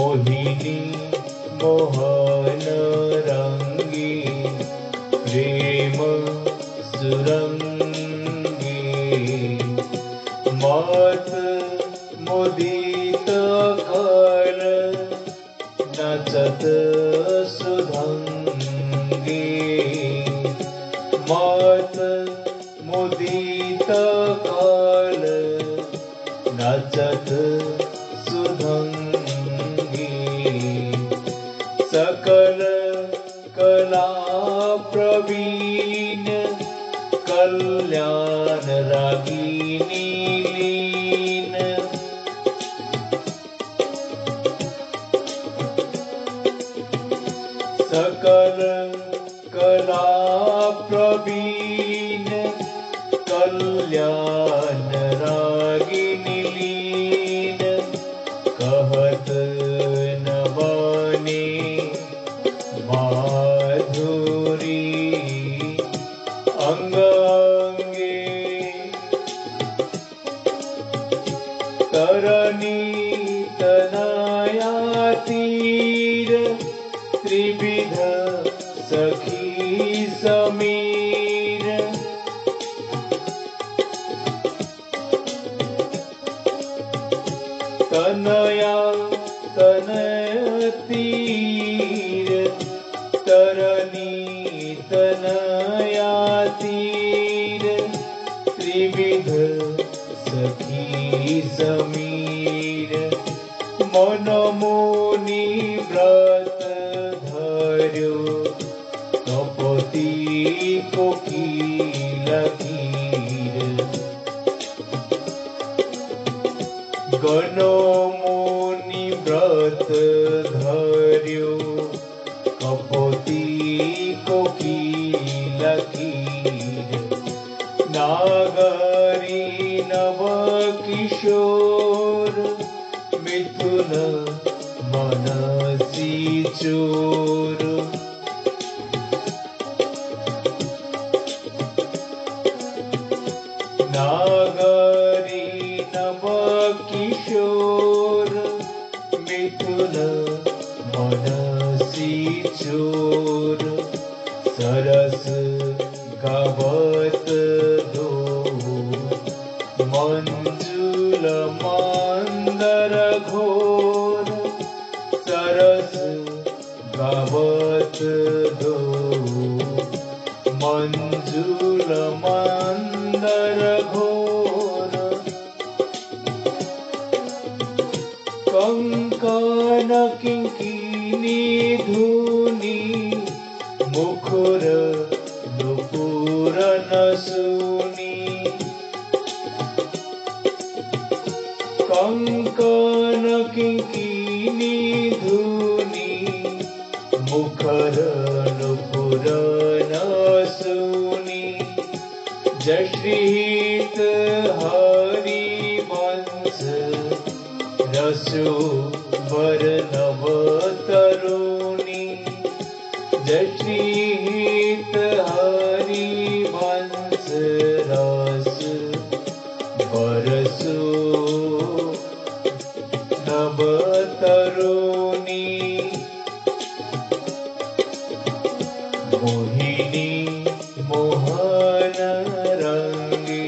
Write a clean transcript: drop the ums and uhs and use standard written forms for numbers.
मोहिनी मोहन रंगी प्रेम सुरंगी मत मुदित कर नचत सुधंगी मत मुदित कर नचत सुधंगी सकल कला प्रवीण कल्याण रागिनी लीन सकल कला प्रवीण कल्याण रागिनी लीन कहत न बने माधुरी अंग अंगे तरनी तनया तीर त्रिविध सखी समीर तनया तनय तीर तरनी तनया तीर त्रिविध सखी समीर मन मोनि व्रत धर्यो कपति कोकिल कीर गण मुनि व्रत धर्यो कपति कोकिल कीर नागरी नव किशोर मिथुन मनसी चोर नागरी नव किशोर मिथुन मनसी चोर सरस गावत दो मंजुल मंदर घोर सरस गावत दो मंजुल मंदर घोर कंकन किंकिनी धुनी मुखर नुपुर नसुनी कंकन किंकिनी धुनी मुखर नुपुर नसुनी जश्रीत हरि वंश रसो वर्णव तरुणी जश्रीत हरि वंश रस बरसो नव तरुणी मोहिनी मोहन रंगे